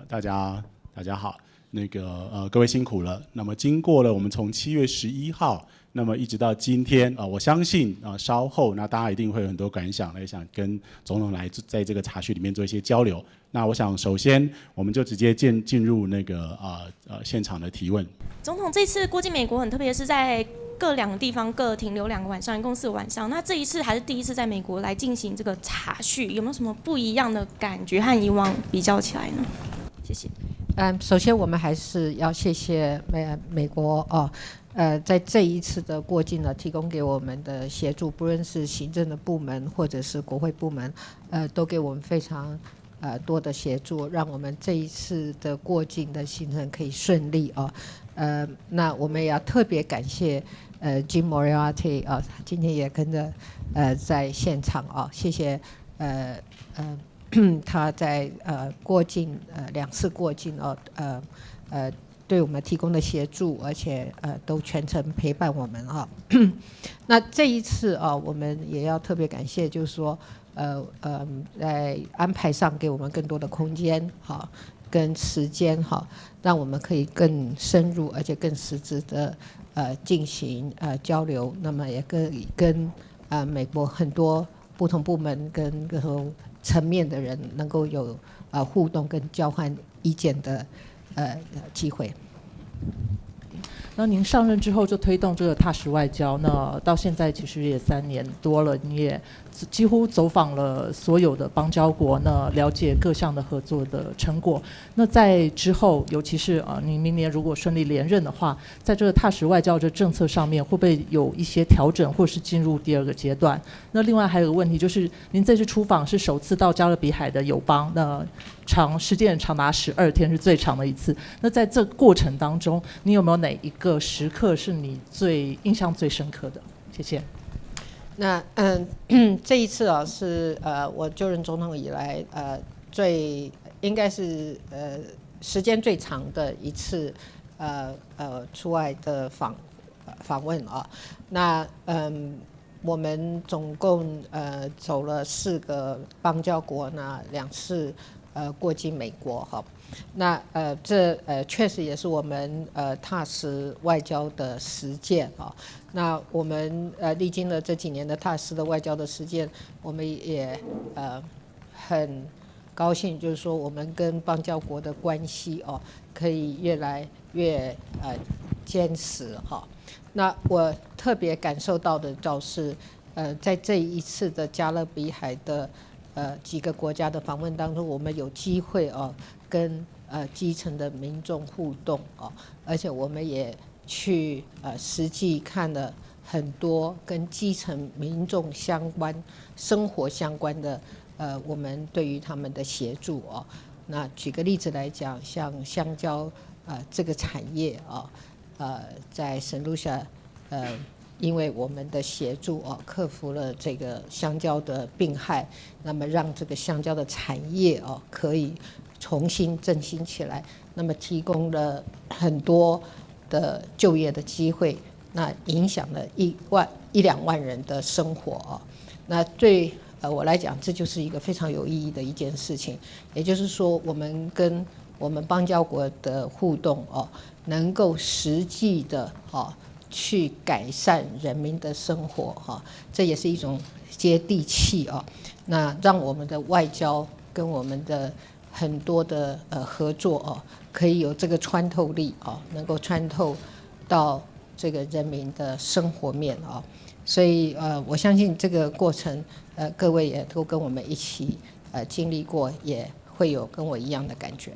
大家好，各位辛苦了。那么经过了我们从7月11号，那么一直到今天我相信稍后那大家一定会有很多感想，也想跟总统来在这个茶叙里面做一些交流。那我想首先我们就直接进入现场的提问。总统这次过境美国很特别，是在各2个地方各停留2个晚上，一共4个晚上。那这一次还是第一次在美国来进行这个茶叙，有没有什么不一样的感觉和以往比较起来呢？谢谢。首先我们还是要谢谢美国在这一次的过境呢，提供给我们的协助，不论是行政的部门或者是国会部门，都给我们非常多的协助，让我们这一次的过境的行程可以顺利那我们也要特别感谢Jim Moriarty 今天也跟着在现场谢谢他在过境2次过境对我们提供的协助，而且都全程陪伴我们那这一次我们也要特别感谢，就是说在安排上给我们更多的空间跟时间让我们可以更深入而且更实质的进行交流，那么也跟美国很多不同部门跟各种层面的人能够有互动跟交换意见的机会。那您上任之后就推动这个踏实外交，那到现在其实也3年多了，你也几乎走访了所有的邦交国，那了解各项的合作的成果。那在之后，尤其是您明年如果顺利连任的话，在这个踏实外交的政策上面，会不会有一些调整，或是进入第2个阶段？那另外还有个问题就是，您这次出访是首次到加勒比海的友邦，那时间长达12天，是最长的一次。那在这过程当中，你有没有哪一个时刻是你印象最深刻的？谢谢。那这一次是我就任总统以来应该是时间最长的一次出外的访问那我们总共走了4个邦交国，那2次过境美国那这确实也是我们踏实外交的实践那我们历经了这几年的踏实的外交的实践，我们也很高兴，就是说我们跟邦交国的关系可以越来越坚实那我特别感受到的就是在这一次的加勒比海的几个国家的访问当中，我们有机会跟基层的民众互动而且我们也去实际看了很多跟基层民众相关、生活相关的我们对于他们的协助那举个例子来讲，像香蕉这个产业在圣卢西亚因为我们的协助克服了这个香蕉的病害，那么让这个香蕉的产业可以重新振兴起来，那么提供了很多的就业的机会，那影响了1-2万人的生活那对我来讲，这就是一个非常有意义的一件事情。也就是说，我们跟我们邦交国的互动能够实际的去改善人民的生活这也是一种接地气那让我们的外交跟我们的很多的合作可以有这个穿透力能够穿透到这个人民的生活面所以我相信这个过程各位也都跟我们一起经历过，也会有跟我一样的感觉。